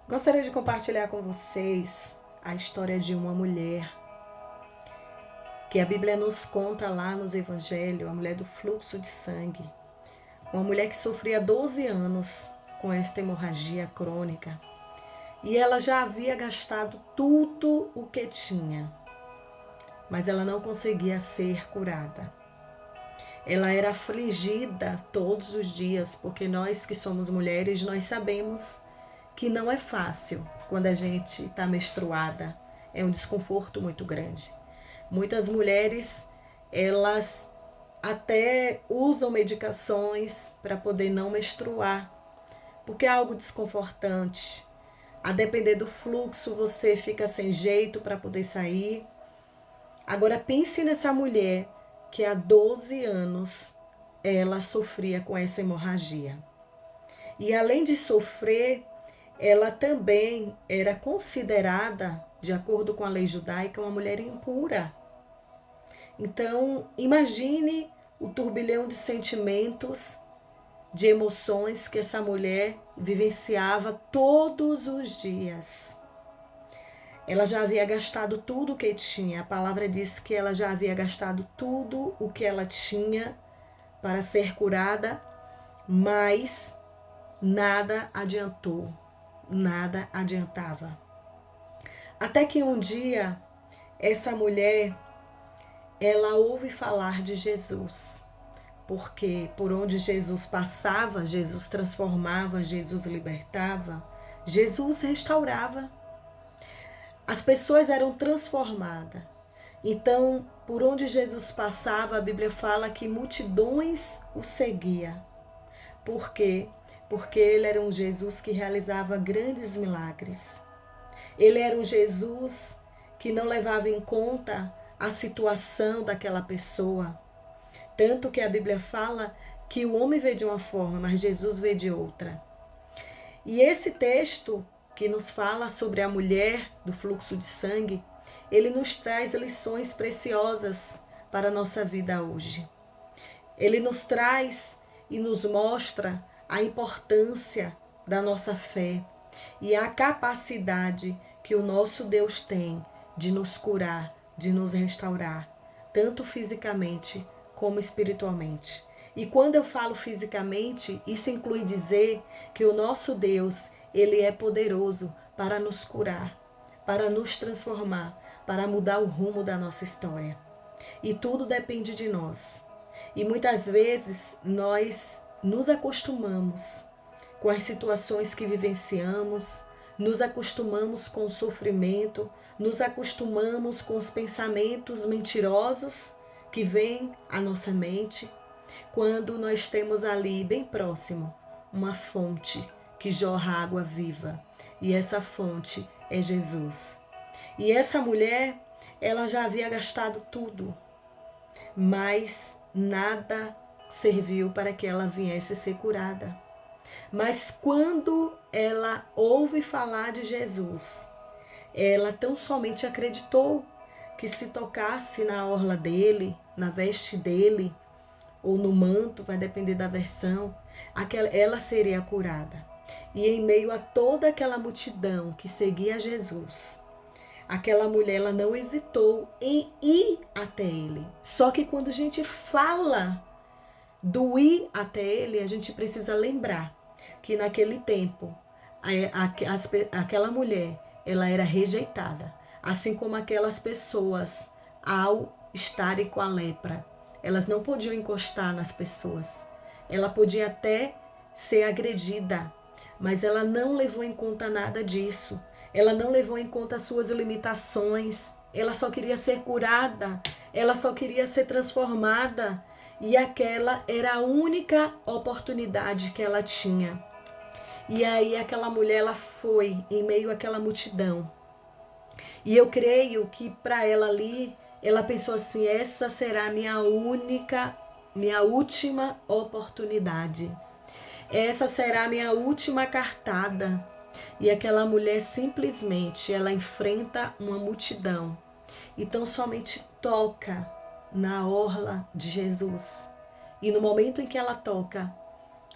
Gostaria de compartilhar com vocês a história de uma mulher que a Bíblia nos conta lá nos Evangelhos, a mulher do fluxo de sangue. Uma mulher que sofria 12 anos com esta hemorragia crônica e ela já havia gastado tudo o que tinha, mas ela não conseguia ser curada. Ela era afligida todos os dias, porque nós que somos mulheres, nós sabemos que não é fácil quando a gente está menstruada. É um desconforto muito grande. Muitas mulheres, elas até usam medicações para poder não menstruar, porque é algo desconfortante. A depender do fluxo, você fica sem jeito para poder sair. Agora pense nessa mulher que há 12 anos ela sofria com essa hemorragia. E além de sofrer, ela também era considerada, de acordo com a lei judaica, uma mulher impura. Então, imagine o turbilhão de sentimentos, de emoções que essa mulher vivenciava todos os dias. Ela já havia gastado tudo o que tinha. A palavra diz que ela já havia gastado tudo o que ela tinha para ser curada, mas nada adiantou, nada adiantava. Até que um dia, essa mulher, ela ouve falar de Jesus, porque por onde Jesus passava, Jesus transformava, Jesus libertava, Jesus restaurava. As pessoas eram transformadas. Então, por onde Jesus passava, a Bíblia fala que multidões o seguia. Por quê? Porque ele era um Jesus que realizava grandes milagres. Ele era um Jesus que não levava em conta a situação daquela pessoa. Tanto que a Bíblia fala que o homem vê de uma forma, mas Jesus vê de outra. E esse texto que nos fala sobre a mulher do fluxo de sangue, ele nos traz lições preciosas para a nossa vida hoje. Ele nos traz e nos mostra a importância da nossa fé e a capacidade que o nosso Deus tem de nos curar, de nos restaurar, tanto fisicamente como espiritualmente. E quando eu falo fisicamente, isso inclui dizer que o nosso Deus, ele é poderoso para nos curar, para nos transformar, para mudar o rumo da nossa história. E tudo depende de nós. E muitas vezes nós nos acostumamos com as situações que vivenciamos, nos acostumamos com o sofrimento, nos acostumamos com os pensamentos mentirosos que vêm à nossa mente, quando nós temos ali bem próximo uma fonte que jorra água viva. E essa fonte é Jesus. E essa mulher, ela já havia gastado tudo, mas nada serviu para que ela viesse ser curada. Mas quando ela ouve falar de Jesus, ela tão somente acreditou que se tocasse na orla dele, na veste dele, ou no manto, vai depender da versão, ela seria curada. E em meio a toda aquela multidão que seguia Jesus, aquela mulher, ela não hesitou em ir até ele. Só que quando a gente fala do ir até ele, a gente precisa lembrar que naquele tempo, aquela mulher, ela era rejeitada. Assim como aquelas pessoas, ao estarem com a lepra, elas não podiam encostar nas pessoas. Ela podia até ser agredida, mas ela não levou em conta nada disso. Ela não levou em conta as suas limitações. Ela só queria ser curada. Ela só queria ser transformada. E aquela era a única oportunidade que ela tinha. E aí aquela mulher, ela foi em meio àquela multidão. E eu creio que para ela ali, ela pensou assim, essa será a minha última oportunidade. Essa será a minha última cartada. E aquela mulher simplesmente, ela enfrenta uma multidão. Então somente toca na orla de Jesus. E no momento em que ela toca,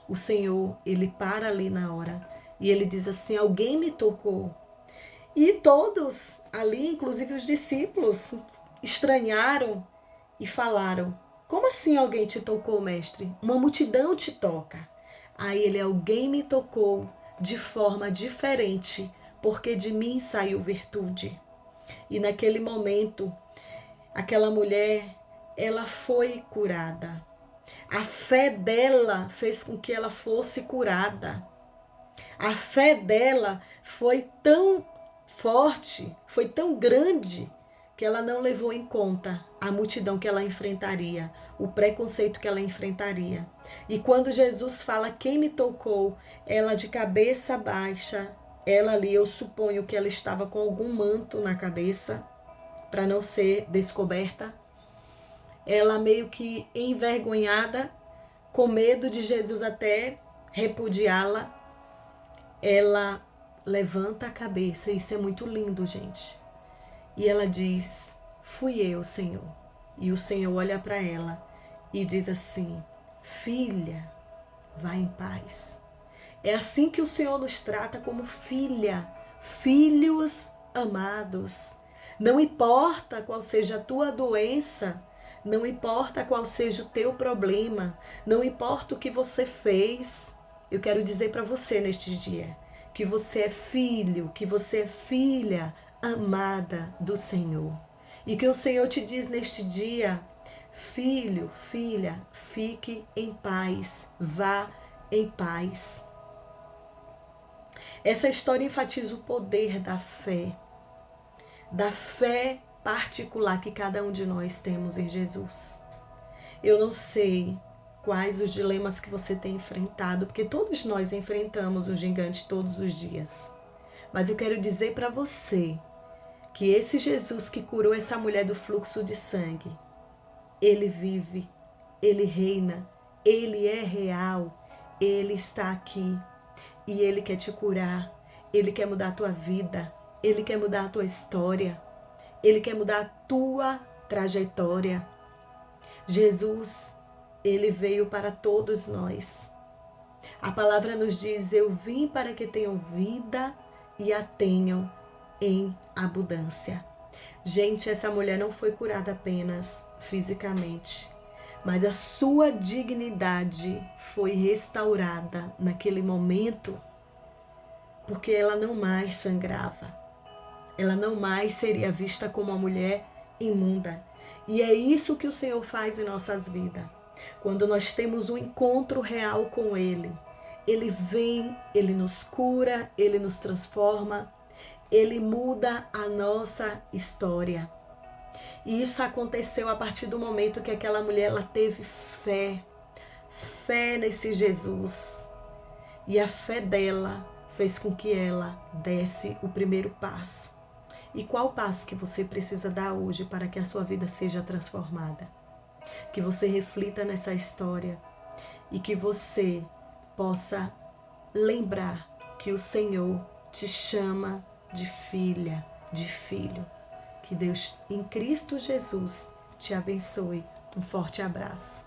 o Senhor, ele para ali na hora E ele diz assim: alguém me tocou. E todos ali, inclusive os discípulos, estranharam e falaram: como assim alguém te tocou, mestre? Uma multidão te toca. Aí ele: alguém me tocou de forma diferente, porque de mim saiu virtude. E naquele momento, aquela mulher, ela foi curada. A fé dela fez com que ela fosse curada. A fé dela foi tão forte, foi tão grande, que ela não levou em conta a multidão que ela enfrentaria, o preconceito que ela enfrentaria. E quando Jesus fala: quem me tocou, ela de cabeça baixa, ela ali, eu suponho que ela estava com algum manto na cabeça, para não ser descoberta. Ela meio que envergonhada, com medo de Jesus até repudiá-la, ela levanta a cabeça. Isso é muito lindo, gente. E ela diz: fui eu, Senhor. E o Senhor olha para ela e diz assim: filha, vá em paz. É assim que o Senhor nos trata, como filha, filhos amados. Não importa qual seja a tua doença, não importa qual seja o teu problema, não importa o que você fez. Eu quero dizer para você neste dia que você é filho, que você é filha amada do Senhor. E que o Senhor te diz neste dia: filho, filha, fique em paz, vá em paz. Essa história enfatiza o poder da fé particular que cada um de nós temos em Jesus. Eu não sei quais os dilemas que você tem enfrentado, porque todos nós enfrentamos um gigante todos os dias. Mas eu quero dizer para você que esse Jesus que curou essa mulher do fluxo de sangue, ele vive, ele reina, ele é real, ele está aqui. E ele quer te curar, ele quer mudar a tua vida, ele quer mudar a tua história, ele quer mudar a tua trajetória. Jesus, ele veio para todos nós. A palavra nos diz: eu vim para que tenham vida e a tenham em abundância. Gente, essa mulher não foi curada apenas fisicamente, mas a sua dignidade foi restaurada naquele momento, porque ela não mais sangrava. Ela não mais seria vista como uma mulher imunda. E é isso que o Senhor faz em nossas vidas. Quando nós temos um encontro real com Ele, Ele vem, Ele nos cura, Ele nos transforma, Ele muda a nossa história. E isso aconteceu a partir do momento que aquela mulher ela teve fé nesse Jesus. E a fé dela fez com que ela desse o primeiro passo. E qual passo que você precisa dar hoje para que a sua vida seja transformada? Que você reflita nessa história e que você possa lembrar que o Senhor te chama de filha, de filho. Que Deus em Cristo Jesus te abençoe. Um forte abraço.